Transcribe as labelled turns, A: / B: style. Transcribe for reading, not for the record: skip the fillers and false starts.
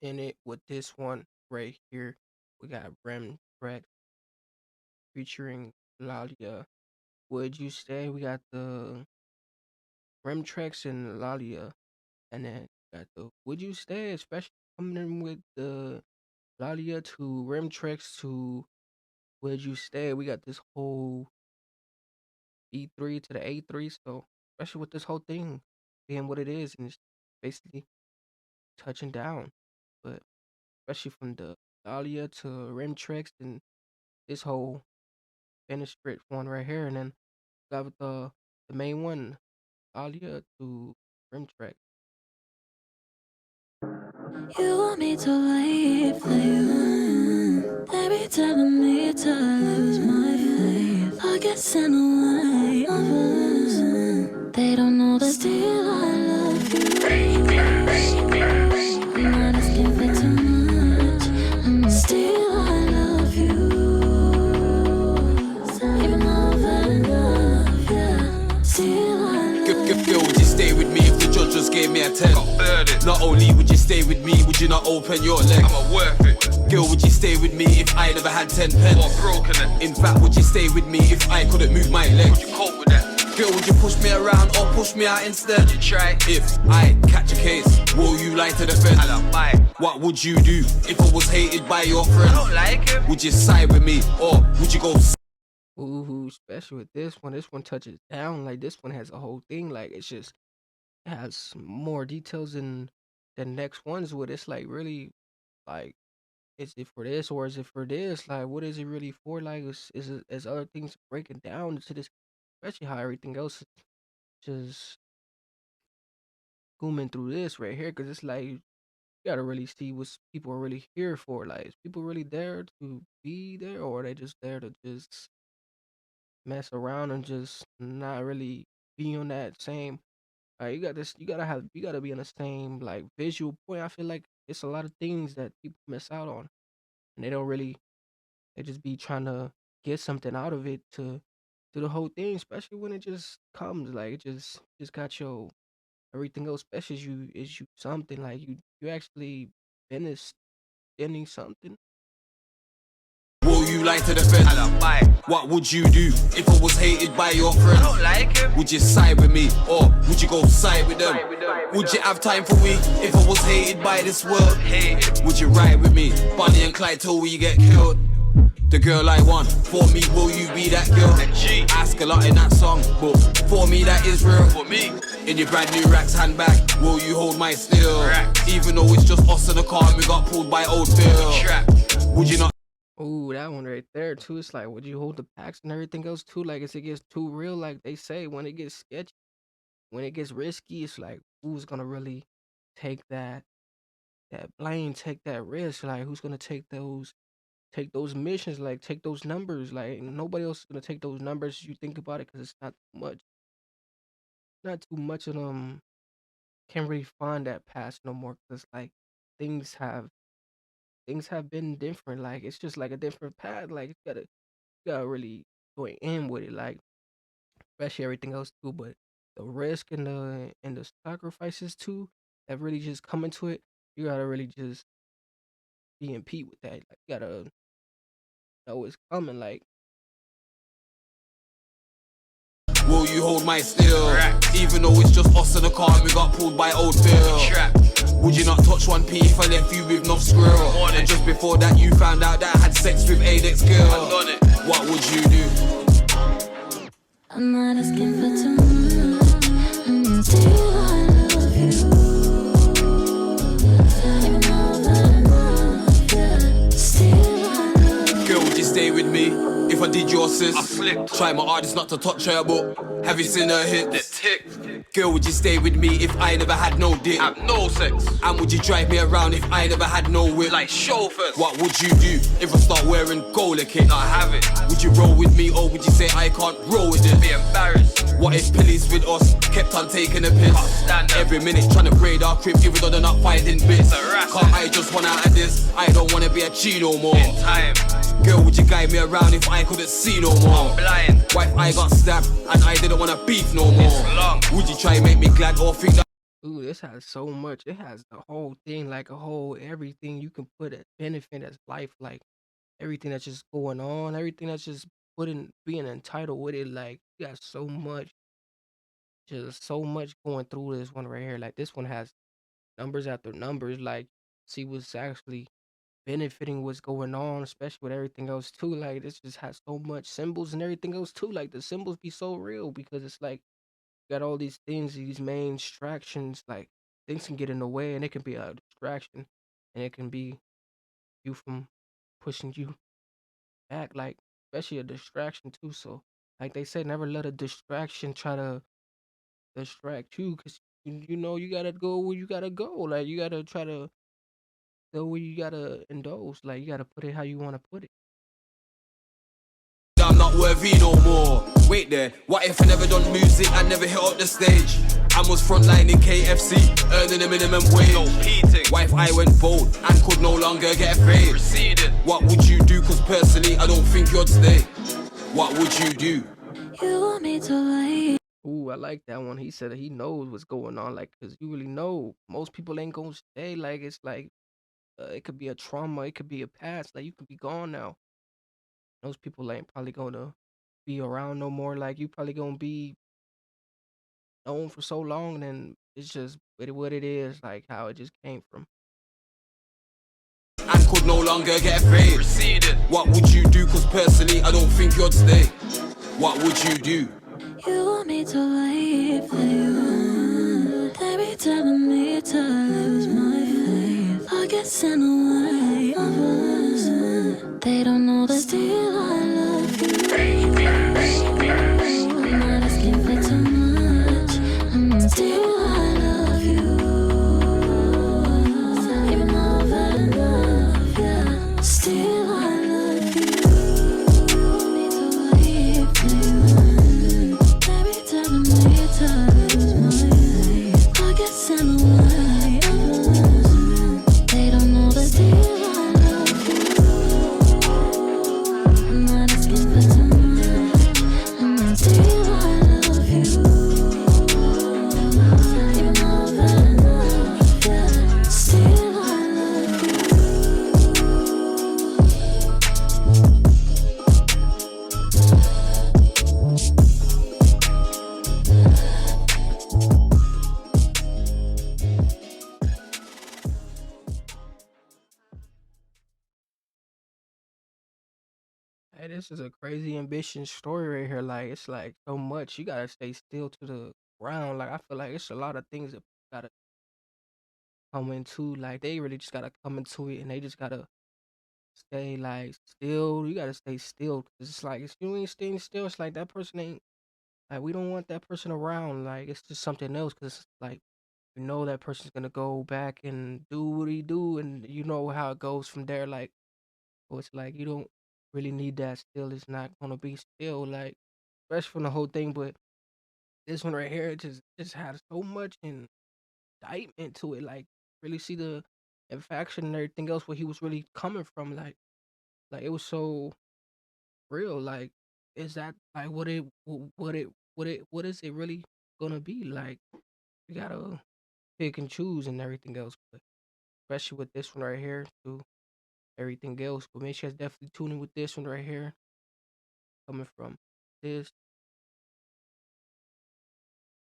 A: in it with this one right here. We got Remtrex featuring Lahlia. Would you stay? We got the Remtrex and Lahlia, and then got the Would You Stay, especially coming in with the Lahlia to Remtrex to Would You Stay. We got this whole E3 to the A3, so especially with this whole thing being what it is, and it's basically touching down. But especially from the Dahlia to Remtrex and this whole finished script one right here, and then got the main one, Dahlia to Remtrex.
B: You want me to wait for you. They be telling me to lose my faith. I guess in a way, I'm losing. They don't know that still I love you. I'm not asking for too much. Still I love you. Even though I've had enough, yeah. Still I love you.
C: Girl, would you stay with me if the judge just gave me a 10? Not only would you stay with me, would you not open your leg? I'm worth it. Girl, would you stay with me if I never had 10 pence? Or broken it. In fact, would you stay with me if I couldn't move my leg? Would you cope with that? Girl, would you push me around or push me out instead? Would you try? If I catch a case, will you lie to the fence? I don't lie. What would you do if I was hated by your friends? I don't like it. Would you side with me or would you go?
A: Ooh, special with this one. This one touches down. Like this one has a whole thing. Like it has more details than the next ones would. It's like really like is it for this or is it for this? Like what is it really for? Like is other things breaking down into this, especially how everything else is just zooming through this right here, because it's like you gotta really see what people are really here for. Like, is people really there to be there, or are they just there to just mess around and just not really be on that same? You got this. You gotta be on the same like visual point. I feel like it's a lot of things that people miss out on, and they don't really. They just be trying to get something out of it to the whole thing, especially when it just comes like it just got your everything else special is you something like you actually finished ending something.
C: Will you lie to the fence? I don't lie. What would you do if I was hated by your friends? I don't like it. Would you side with me or would you go side with them? Would you have time for me if I was hated by this world? Would you ride with me, Bonnie and Clyde, till we get killed? The girl I want, for me, will you be that girl? Ask a lot in that song, but for me that is real. For me, in your brand new Rax handbag, will you hold my steel? Even though it's just us in the car and we got pulled by old Phil. Would you not?
A: Ooh, that one right there too. It's like, would you hold the packs and everything else too? Like, as it gets too real, like they say, when it gets sketchy, when it gets risky, it's like, who's gonna really take that blame, take that risk? Like, who's gonna take those missions, like take those numbers? Like, nobody else is gonna take those numbers. You think about it, because it's not too much of them can really find that past no more. Because like things have things have been different. Like it's just like a different path. Like you gotta really go in with it. Like especially everything else too. But the risk and the sacrifices too that really just come into it. You gotta really just be in peace with that. Like you gotta know it's coming. Like
C: Will you hold my steel? Even though it's just us in the car and we got pulled by old Phil. Would you not touch 1p if I left you with no squirrel? And just before that you found out that I had sex with a next girl. What would you do?
B: I'm not asking for too much. Still I love you. Even though I've had enough, yeah. Still I love you.
C: Girl, would you stay with me? If I did your sis, I flipped. Try my hardest not to touch her, but have you seen her hips? Girl, would you stay with me if I never had no dick? Have no sex. And would you drive me around if I never had no whip? Like chauffeurs. What would you do if I start wearing gold kit? Not have it. Would you roll with me or would you say I can't roll with it? Be embarrassed. What if police with us kept on taking a piss? Every minute trying to braid our crib even though they're not finding bits. Can't I just want out of this? I don't want to be a G no more. In time. Girl, would you guide me around if I couldn't see no more? I'm blind. What if I got stabbed and I didn't want to beef no more? Would you try and make me glad or think that?
A: Ooh, this has so much. It has the whole thing, like a whole everything you can put at benefit as life, like everything that's just going on, everything that's just putting being entitled with it. Like you got so much, just so much going through this one right here. Like this one has numbers after numbers. Like see what's actually benefiting what's going on, especially with everything else too. Like this just has so much symbols and everything else too. Like the symbols be so real because it's like got all these things, these main distractions, like things can get in the way and it can be a distraction and it can be you from pushing you back, like especially a distraction too. So like they say, never let a distraction try to distract you because you know you gotta go where you gotta go. Like you gotta try to go where you gotta indulge. Like you gotta put it how you wanna put it.
C: I'm not worthy no more. Wait there, what if I never done music? I never hit up the stage. I was frontline in KFC, earning a minimum wage. No peating. What if I went bold and could no longer get paid? Proceeded. What would you do? Cause personally, I don't think you'd stay. What would you do?
B: You want me to wait.
A: Ooh, I like that one. He said that he knows what's going on, like, cause you really know most people ain't gonna stay. Like, it's like it could be a trauma, it could be a past. Like, you could be gone now. Those people ain't probably gonna be around no more. Like, you probably gonna be known for so long, and it's just what it is, like how it just came from.
C: And could no longer get paid. Proceeded. What would you do? Cause personally, I don't think you'd stay. What would you do?
B: You want me to wait for you. They be telling me to lose my faith. I guess in a way, they don't know that still I love you. I'm not asking for too much. Still I love you. Even though I've had enough, yeah. Still I love you. You want me to wait for you. They be telling me to lose my faith. I guess in a way, they don't know that still I love you. I'm not asking for too much, and still I love you. Even though I've had enough, yeah, still I love you.
A: Hey, this is a crazy ambition story right here. Like, it's like so much. You gotta stay still to the ground. Like, I feel like it's a lot of things that gotta come into. Like, they really just gotta come into it, and they just gotta stay like still. You gotta stay still. 'Cause it's like if you ain't staying still, it's like that person ain't like we don't want that person around. Like it's just something else. Cause like we know that person's gonna go back and do what he do, and you know how it goes from there. Like so it's like you don't really need that still. It's not gonna be still like fresh from the whole thing. But this one right here, it just had so much indictment to it. Like really see the infection and everything else where he was really coming from. Like it was so real. Like, is that like what is it really gonna be? Like, you gotta pick and choose and everything else, but especially with this one right here, too. Everything else, but make sure you definitely tune in with this one right here, coming from this